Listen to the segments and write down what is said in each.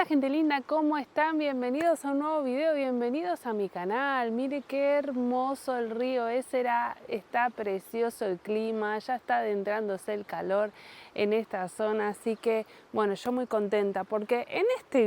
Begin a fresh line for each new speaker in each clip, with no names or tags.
Hola gente linda, ¿cómo están? Bienvenidos a un nuevo video, bienvenidos a mi canal. Mire qué hermoso el río Éssera, está precioso el clima, ya está adentrándose el calor en esta zona, así que bueno, yo muy contenta porque en este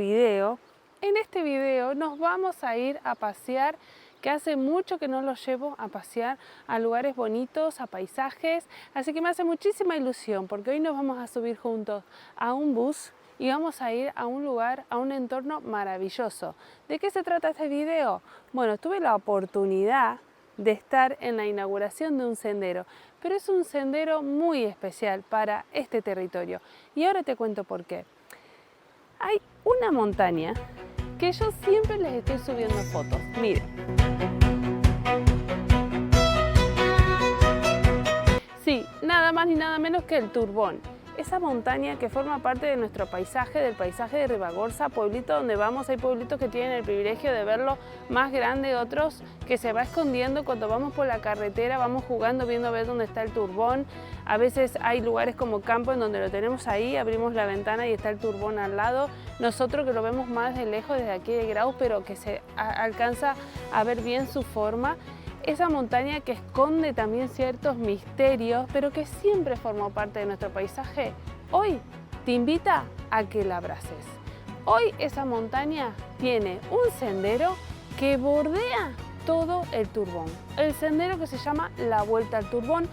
video nos vamos a ir a pasear, que hace mucho que no los llevo a pasear a lugares bonitos, a paisajes, así que me hace muchísima ilusión porque hoy nos vamos a subir juntos a un bus y vamos a ir a un lugar, a un entorno maravilloso. ¿De qué se trata este video? Bueno, tuve la oportunidad de estar en la inauguración de un sendero, pero es un sendero muy especial para este territorio y ahora te cuento por qué. Hay una montaña que yo siempre les estoy subiendo fotos, miren. Sí, nada más ni nada menos que el Turbón. Esa montaña que forma parte de nuestro paisaje, del paisaje de Ribagorza, pueblito donde vamos. Hay pueblitos que tienen el privilegio de verlo más grande, otros que se va escondiendo cuando vamos por la carretera, vamos jugando, viendo a ver dónde está el Turbón. A veces hay lugares como campo en donde lo tenemos ahí, abrimos la ventana y está el Turbón al lado. Nosotros que lo vemos más de lejos desde aquí de Graus, pero que se alcanza a ver bien su forma. Esa montaña que esconde también ciertos misterios, pero que siempre formó parte de nuestro paisaje, hoy te invita a que la abraces. Hoy esa montaña tiene un sendero que bordea todo el Turbón. El sendero que se llama La Vuelta al Turbón,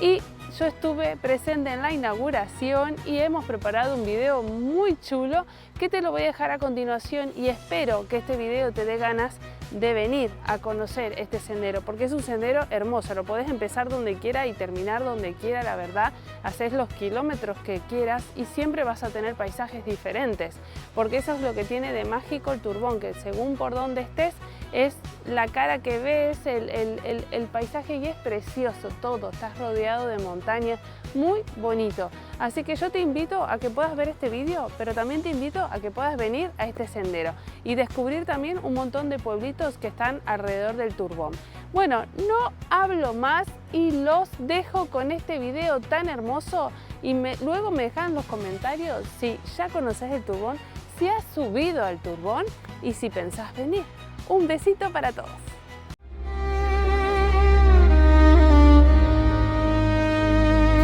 y yo estuve presente en la inauguración y hemos preparado un video muy chulo que te lo voy a dejar a continuación y espero que este video te dé ganas de venir a conocer este sendero porque es un sendero hermoso, lo podés empezar donde quiera y terminar donde quiera, la verdad, haces los kilómetros que quieras y siempre vas a tener paisajes diferentes porque eso es lo que tiene de mágico el Turbón, que según por donde estés es la cara que ves, el paisaje, y es precioso todo, estás rodeado de montañas, muy bonito. Así que yo te invito a que puedas ver este vídeo, pero también te invito a que puedas venir a este sendero y descubrir también un montón de pueblitos que están alrededor del Turbón. Bueno, no hablo más y los dejo con este video tan hermoso y luego me dejan en los comentarios si ya conoces el Turbón, si has subido al Turbón y si pensás venir. Un besito para todos.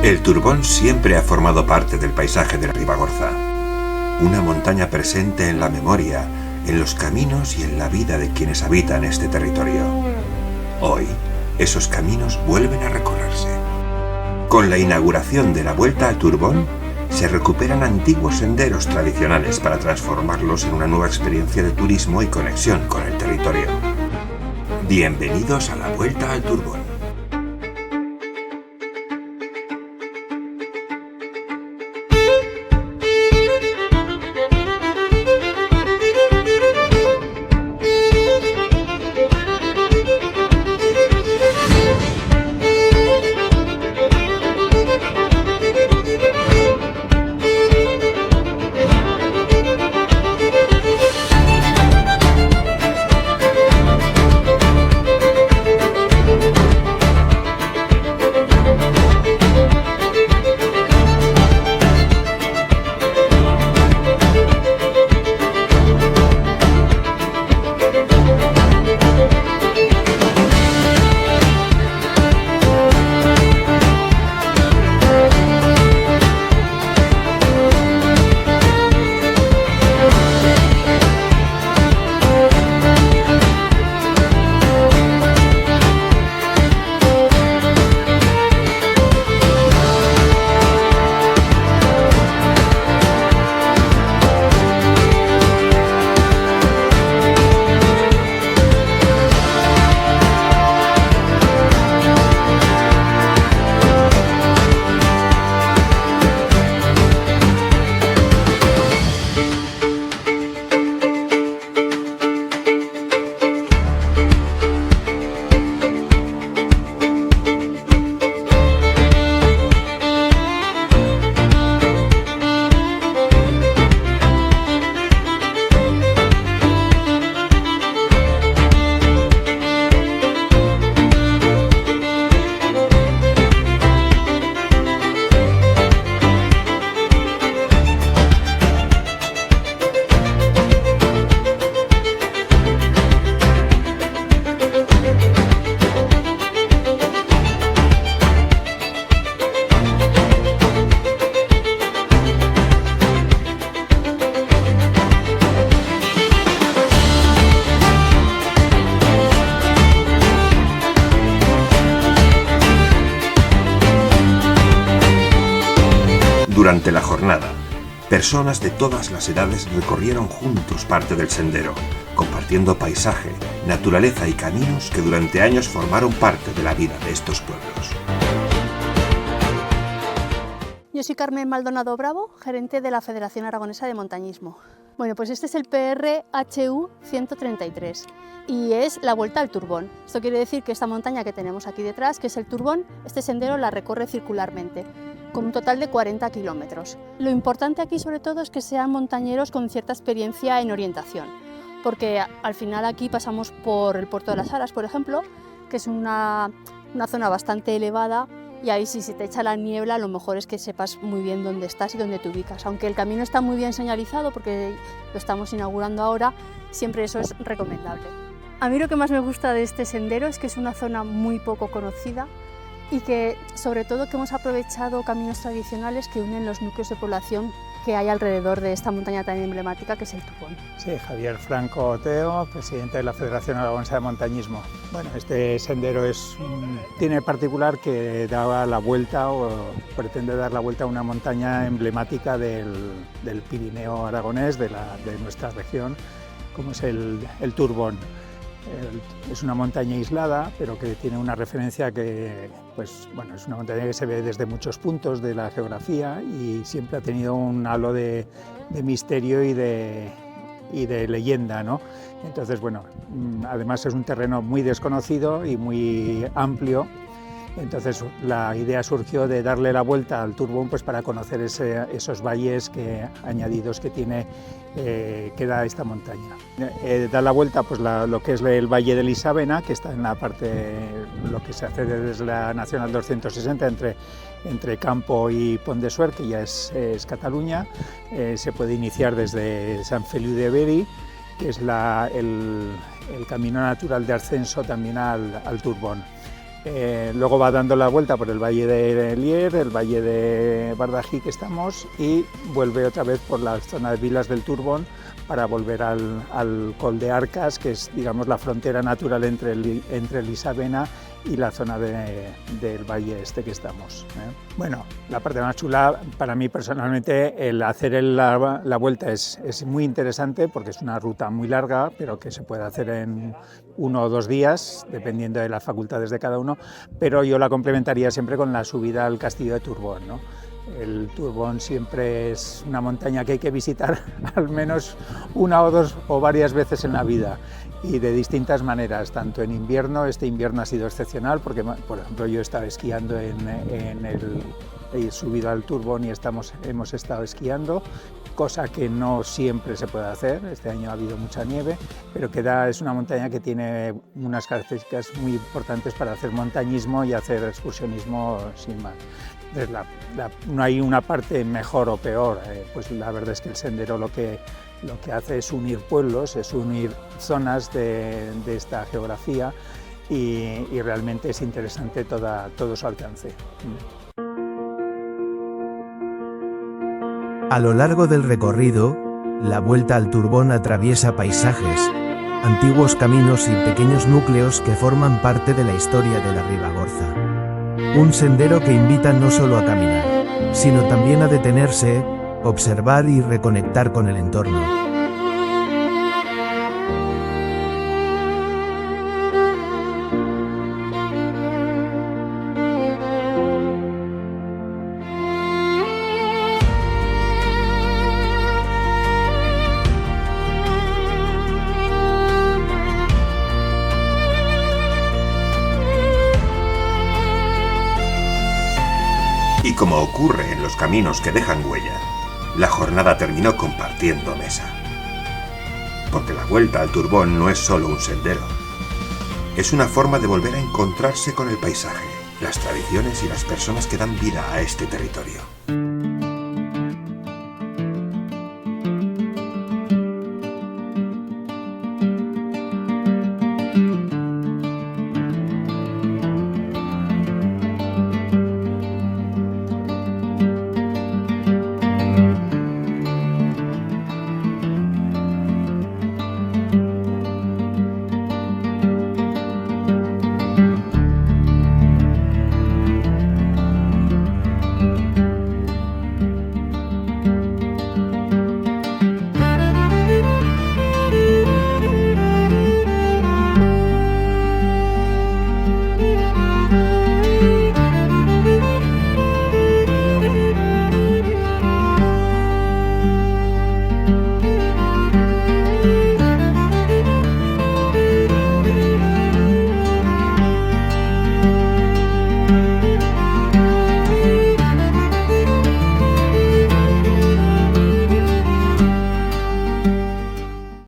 El Turbón siempre ha formado parte del paisaje de Ribagorza, una montaña presente en la memoria, en los caminos y en la vida de quienes habitan este territorio. Hoy, esos caminos vuelven a recorrerse. Con la inauguración de la Vuelta al Turbón, se recuperan antiguos senderos tradicionales para transformarlos en una nueva experiencia de turismo y conexión con el territorio. Bienvenidos a la Vuelta al Turbón. Durante la jornada, personas de todas las edades recorrieron juntos parte del sendero, compartiendo paisaje, naturaleza y caminos que durante años formaron parte de la vida de estos pueblos.
Yo soy Carmen Maldonado Bravo, gerente de la Federación Aragonesa de Montañismo. Bueno, pues este es el PRHU 133 y es la Vuelta al Turbón. Esto quiere decir que esta montaña que tenemos aquí detrás, que es el Turbón, este sendero la recorre circularmente, con un total de 40 kilómetros. Lo importante aquí sobre todo es que sean montañeros con cierta experiencia en orientación, porque al final aquí pasamos por el Puerto de las Aras, por ejemplo, que es una zona bastante elevada, y ahí si se te echa la niebla, lo mejor es que sepas muy bien dónde estás y dónde te ubicas. Aunque el camino está muy bien señalizado, porque lo estamos inaugurando ahora, siempre eso es recomendable. A mí lo que más me gusta de este sendero es que es una zona muy poco conocida y que, sobre todo, que hemos aprovechado caminos tradicionales que unen los núcleos de población que hay alrededor de esta montaña tan emblemática que es el Turbón.
Sí, Javier Franco Oteo, presidente de la Federación Aragonesa de Montañismo. Bueno, este sendero tiene particular que da la vuelta o pretende dar la vuelta a una montaña emblemática del Pirineo aragonés, de nuestra región, como es el Turbón. Es una montaña aislada, pero que tiene una referencia que, pues, bueno, es una montaña que se ve desde muchos puntos de la geografía y siempre ha tenido un halo de misterio y de leyenda, ¿no? Entonces, bueno, además es un terreno muy desconocido y muy amplio. Entonces la idea surgió de darle la vuelta al Turbón, pues, para conocer esos valles añadidos que tiene, que da esta montaña. Da la vuelta, pues, lo que es el Valle de Lisabena, que está en la parte, lo que se accede desde la Nacional 260 entre Campo y Pont de Suert, que ya es Cataluña. Se puede iniciar desde Sant Feliu de Beri, que es el camino natural de ascenso también al Turbón. Luego va dando la vuelta por el Valle de Lier, el Valle de Bardají que estamos, y vuelve otra vez por la zona de Vilas del Turbón para volver al Col de Arcas, que es, digamos, la frontera natural entre Lisabena y la zona del valle este que estamos. Bueno, la parte más chula para mí personalmente, el hacer la vuelta es muy interesante, porque es una ruta muy larga, pero que se puede hacer en 1 o 2 días, dependiendo de las facultades de cada uno, pero yo la complementaría siempre con la subida al Castillo de Turbón, ¿no? El Turbón siempre es una montaña que hay que visitar al menos 1 o 2 o varias veces en la vida, y de distintas maneras, tanto en invierno. Este invierno ha sido excepcional porque, por ejemplo, yo estaba esquiando he subido al Turbón y hemos estado esquiando, cosa que no siempre se puede hacer. Este año ha habido mucha nieve, pero es una montaña que tiene unas características muy importantes para hacer montañismo y hacer excursionismo sin más. Entonces, no hay una parte mejor o peor, pues la verdad es que el sendero lo que hace es unir pueblos, es unir zonas de esta geografía, y realmente es interesante todo su alcance.
A lo largo del recorrido, la Vuelta al Turbón atraviesa paisajes, antiguos caminos y pequeños núcleos que forman parte de la historia de la Ribagorza. Un sendero que invita no solo a caminar, sino también a detenerse, observar y reconectar con el entorno.
Y como ocurre en los caminos que dejan huella, la jornada terminó compartiendo mesa. Porque la Vuelta al Turbón no es solo un sendero. Es una forma de volver a encontrarse con el paisaje, las tradiciones y las personas que dan vida a este territorio.